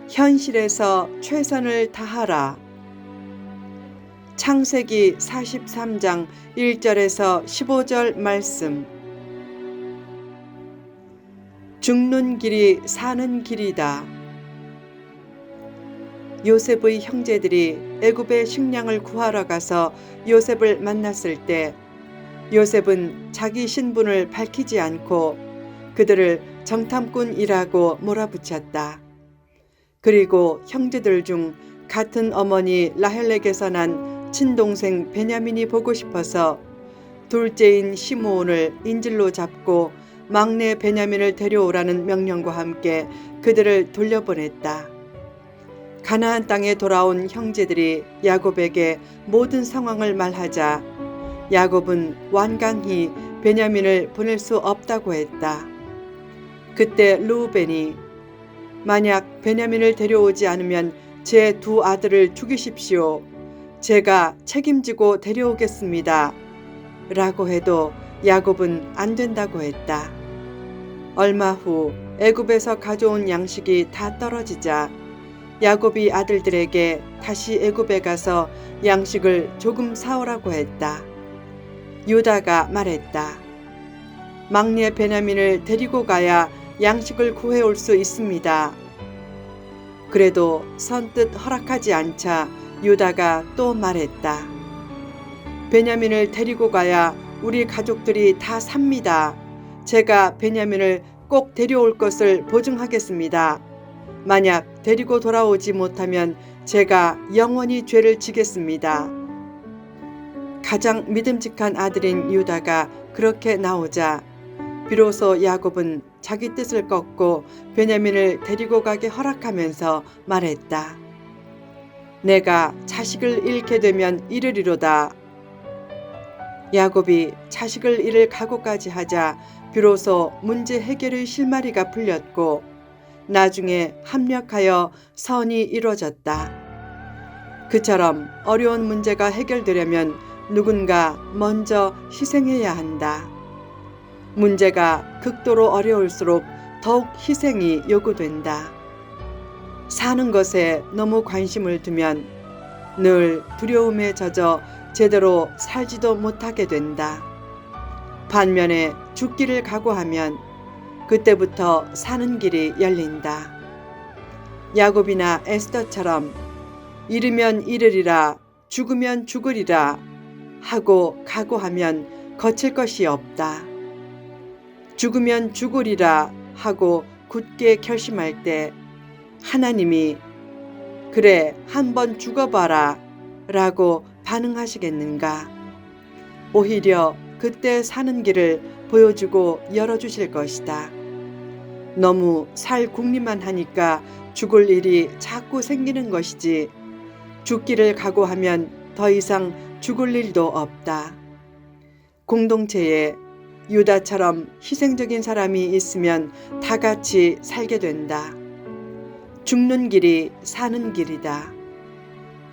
현실에서 최선을 다하라. 창세기 43장 1절에서 15절 말씀. 죽는 길이 사는 길이다. 요셉의 형제들이 애굽의 식량을 구하러 가서 요셉을 만났을 때 요셉은 자기 신분을 밝히지 않고 그들을 정탐꾼이라고 몰아붙였다. 그리고 형제들 중 같은 어머니 라헬에게서 난 친동생 베냐민이 보고 싶어서 둘째인 시므온을 인질로 잡고 막내 베냐민을 데려오라는 명령과 함께 그들을 돌려보냈다. 가나안 땅에 돌아온 형제들이 야곱에게 모든 상황을 말하자 야곱은 완강히 베냐민을 보낼 수 없다고 했다. 그때 르우벤이 만약 베냐민을 데려오지 않으면 제 두 아들을 죽이십시오. 제가 책임지고 데려오겠습니다. 라고 해도 야곱은 안 된다고 했다. 얼마 후 애굽에서 가져온 양식이 다 떨어지자 야곱이 아들들에게 다시 애굽에 가서 양식을 조금 사오라고 했다. 유다가 말했다. 막내 베냐민을 데리고 가야 양식을 구해올 수 있습니다. 그래도 선뜻 허락하지 않자 유다가 또 말했다. 베냐민을 데리고 가야 우리 가족들이 다 삽니다. 제가 베냐민을 꼭 데려올 것을 보증하겠습니다. 만약 데리고 돌아오지 못하면 제가 영원히 죄를 지겠습니다. 가장 믿음직한 아들인 유다가 그렇게 나오자 비로소 야곱은 자기 뜻을 꺾고 베냐민을 데리고 가게 허락하면서 말했다. 내가 자식을 잃게 되면 잃으리로다. 야곱이 자식을 잃을 각오까지 하자 비로소 문제 해결의 실마리가 풀렸고 나중에 합력하여 선이 이루어졌다. 그처럼 어려운 문제가 해결되려면 누군가 먼저 희생해야 한다. 문제가 극도로 어려울수록 더욱 희생이 요구된다. 사는 것에 너무 관심을 두면 늘 두려움에 젖어 제대로 살지도 못하게 된다. 반면에 죽기를 각오하면 그때부터 사는 길이 열린다. 야곱이나 에스더처럼 잃으면 잃으리라, 죽으면 죽으리라 하고 각오하면 거칠 것이 없다. 죽으면 죽으리라 하고 굳게 결심할 때 하나님이 그래 한번 죽어봐라 라고 반응하시겠는가? 오히려 그때 사는 길을 보여주고 열어주실 것이다. 너무 살 궁리만 하니까 죽을 일이 자꾸 생기는 것이지 죽기를 각오하면 더 이상 죽을 일도 없다. 공동체에 유다처럼 희생적인 사람이 있으면 다 같이 살게 된다. 죽는 길이 사는 길이다.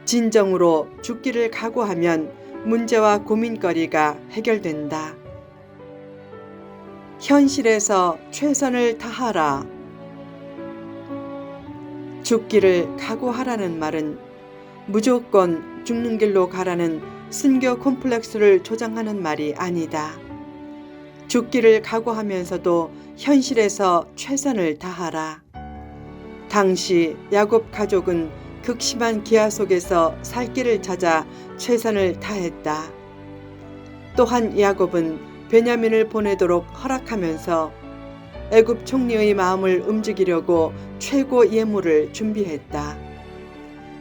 진정으로 죽기를 각오하면 문제와 고민거리가 해결된다. 현실에서 최선을 다하라. 죽기를 각오하라는 말은 무조건 죽는 길로 가라는 순교 콤플렉스를 조장하는 말이 아니다. 죽기를 각오하면서도 현실에서 최선을 다하라. 당시 야곱 가족은 극심한 기아 속에서 살 길을 찾아 최선을 다했다. 또한 야곱은 베냐민을 보내도록 허락하면서 애굽 총리의 마음을 움직이려고 최고 예물을 준비했다.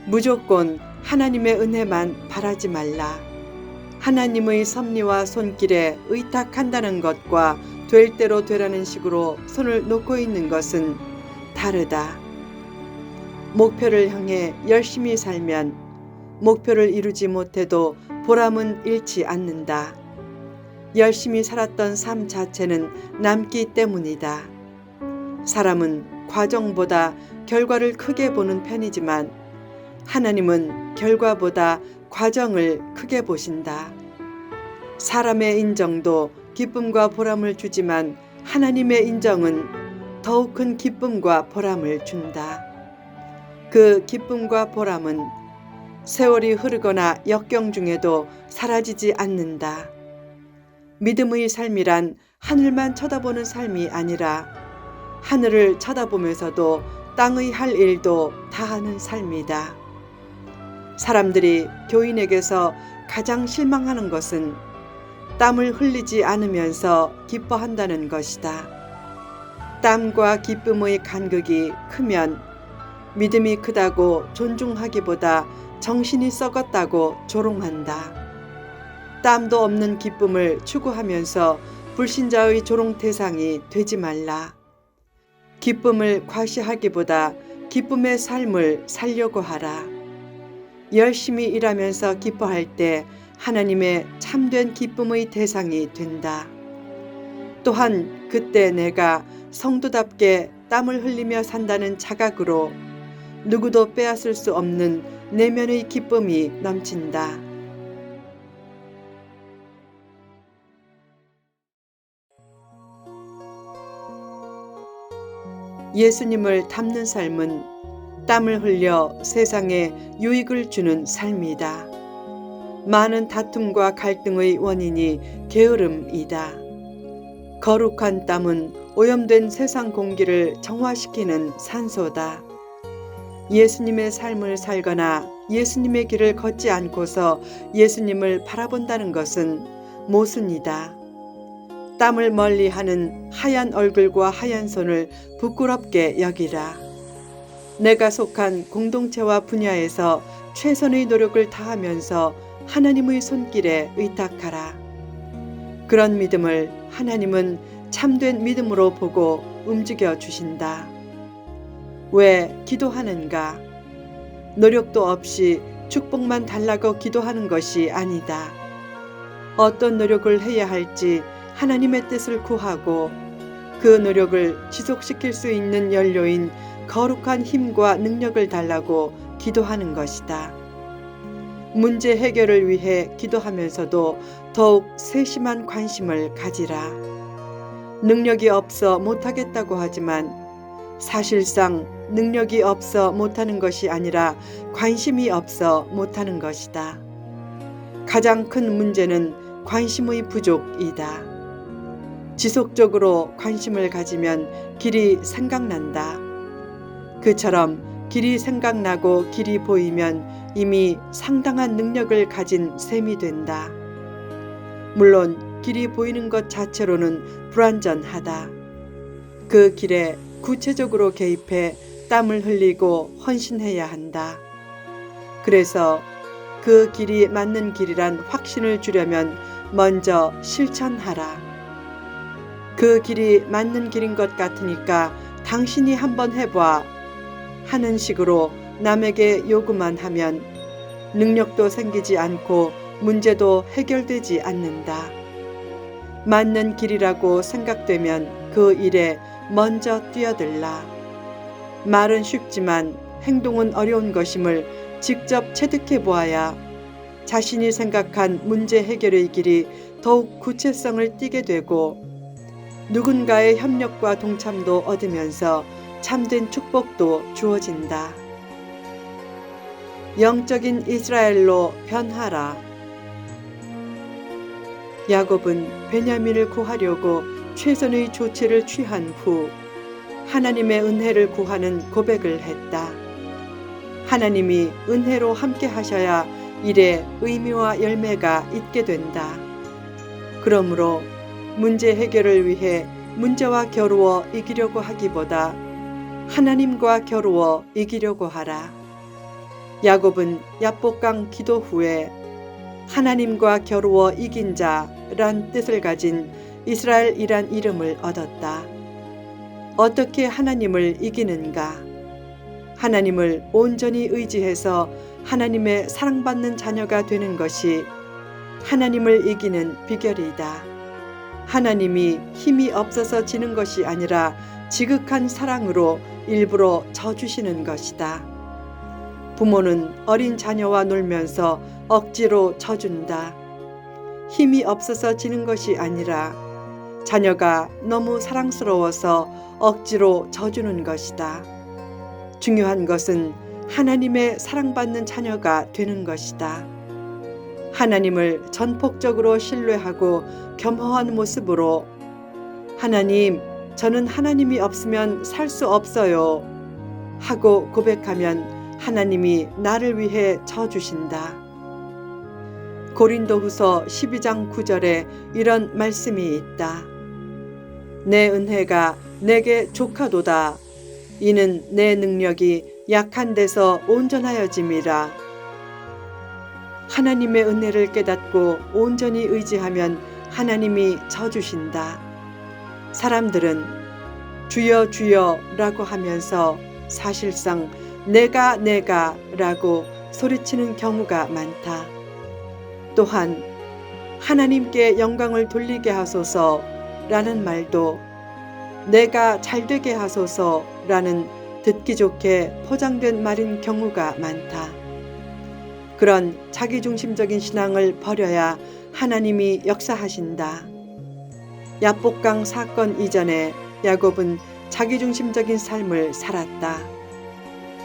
무조건 하나님의 은혜만 바라지 말라. 하나님의 섭리와 손길에 의탁한다는 것과 될 대로 되라는 식으로 손을 놓고 있는 것은 다르다. 목표를 향해 열심히 살면 목표를 이루지 못해도 보람은 잃지 않는다. 열심히 살았던 삶 자체는 남기 때문이다. 사람은 과정보다 결과를 크게 보는 편이지만 하나님은 결과보다 과정을 크게 보신다. 사람의 인정도 기쁨과 보람을 주지만 하나님의 인정은 더욱 큰 기쁨과 보람을 준다. 그 기쁨과 보람은 세월이 흐르거나 역경 중에도 사라지지 않는다. 믿음의 삶이란 하늘만 쳐다보는 삶이 아니라 하늘을 쳐다보면서도 땅의 할 일도 다하는 삶이다. 사람들이 교인에게서 가장 실망하는 것은 땀을 흘리지 않으면서 기뻐한다는 것이다. 땀과 기쁨의 간극이 크면 믿음이 크다고 존중하기보다 정신이 썩었다고 조롱한다. 땀도 없는 기쁨을 추구하면서 불신자의 조롱 대상이 되지 말라. 기쁨을 과시하기보다 기쁨의 삶을 살려고 하라. 열심히 일하면서 기뻐할 때 하나님의 참된 기쁨의 대상이 된다. 또한 그때 내가 성도답게 땀을 흘리며 산다는 자각으로 누구도 빼앗을 수 없는 내면의 기쁨이 넘친다. 예수님을 닮는 삶은 땀을 흘려 세상에 유익을 주는 삶이다. 많은 다툼과 갈등의 원인이 게으름이다. 거룩한 땀은 오염된 세상 공기를 정화시키는 산소다. 예수님의 삶을 살거나 예수님의 길을 걷지 않고서 예수님을 바라본다는 것은 모순이다. 땀을 멀리하는 하얀 얼굴과 하얀 손을 부끄럽게 여기라. 내가 속한 공동체와 분야에서 최선의 노력을 다하면서 하나님의 손길에 의탁하라. 그런 믿음을 하나님은 참된 믿음으로 보고 움직여 주신다. 왜 기도하는가? 노력도 없이 축복만 달라고 기도하는 것이 아니다. 어떤 노력을 해야 할지 하나님의 뜻을 구하고 그 노력을 지속시킬 수 있는 연료인 거룩한 힘과 능력을 달라고 기도하는 것이다. 문제 해결을 위해 기도하면서도 더욱 세심한 관심을 가지라. 능력이 없어 못하겠다고 하지만 사실상 능력이 없어 못하는 것이 아니라 관심이 없어 못하는 것이다. 가장 큰 문제는 관심의 부족이다. 지속적으로 관심을 가지면 길이 생각난다. 그처럼 길이 생각나고 길이 보이면 이미 상당한 능력을 가진 셈이 된다. 물론 길이 보이는 것 자체로는 불완전하다. 그 길에 구체적으로 개입해 땀을 흘리고 헌신해야 한다. 그래서 그 길이 맞는 길이란 확신을 주려면 먼저 실천하라. 그 길이 맞는 길인 것 같으니까 당신이 한번 해봐 하는 식으로 남에게 요구만 하면 능력도 생기지 않고 문제도 해결되지 않는다. 맞는 길이라고 생각되면 그 일에 먼저 뛰어들라. 말은 쉽지만 행동은 어려운 것임을 직접 체득해 보아야 자신이 생각한 문제 해결의 길이 더욱 구체성을 띠게 되고 누군가의 협력과 동참도 얻으면서 참된 축복도 주어진다. 영적인 이스라엘로 변하라. 야곱은 베냐민을 구하려고 최선의 조치를 취한 후 하나님의 은혜를 구하는 고백을 했다. 하나님이 은혜로 함께 하셔야 일에 의미와 열매가 있게 된다. 그러므로 문제 해결을 위해 문제와 겨루어 이기려고 하기보다 하나님과 겨루어 이기려고 하라. 야곱은 야복강 기도 후에 하나님과 겨루어 이긴 자란 뜻을 가진 이스라엘이란 이름을 얻었다. 어떻게 하나님을 이기는가? 하나님을 온전히 의지해서 하나님의 사랑받는 자녀가 되는 것이 하나님을 이기는 비결이다. 하나님이 힘이 없어서 지는 것이 아니라 지극한 사랑으로 일부러 져주시는 것이다. 부모는 어린 자녀와 놀면서 억지로 져준다. 힘이 없어서 지는 것이 아니라 자녀가 너무 사랑스러워서 억지로 져주는 것이다. 중요한 것은 하나님의 사랑받는 자녀가 되는 것이다. 하나님을 전폭적으로 신뢰하고 겸허한 모습으로 하나님, 저는 하나님이 없으면 살 수 없어요 하고 고백하면 하나님이 나를 위해 져주신다. 고린도후서 12장 9절에 이런 말씀이 있다. 내 은혜가 내게 족하도다. 이는 내 능력이 약한 데서 온전하여짐이라. 하나님의 은혜를 깨닫고 온전히 의지하면 하나님이 져주신다. 사람들은 주여 주여 라고 하면서 사실상 내가 라고 소리치는 경우가 많다. 또한 하나님께 영광을 돌리게 하소서 라는 말도 내가 잘되게 하소서 라는 듣기 좋게 포장된 말인 경우가 많다. 그런 자기중심적인 신앙을 버려야 하나님이 역사하신다. 야복강 사건 이전에 야곱은 자기중심적인 삶을 살았다.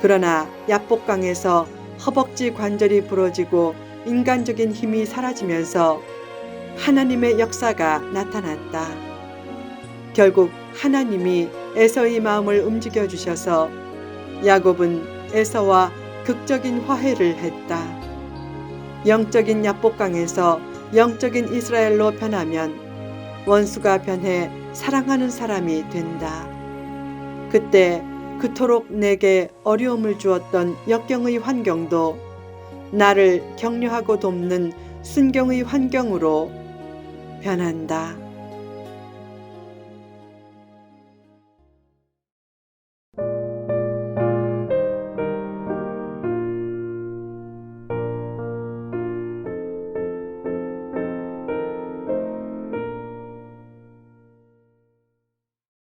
그러나 야복강에서 허벅지 관절이 부러지고 인간적인 힘이 사라지면서 하나님의 역사가 나타났다. 결국 하나님이 에서의 마음을 움직여 주셔서 야곱은 에서와 극적인 화해를 했다. 영적인 야복강에서 영적인 이스라엘로 변하면 원수가 변해 사랑하는 사람이 된다. 그때 그토록 내게 어려움을 주었던 역경의 환경도 나를 격려하고 돕는 순경의 환경으로 변한다.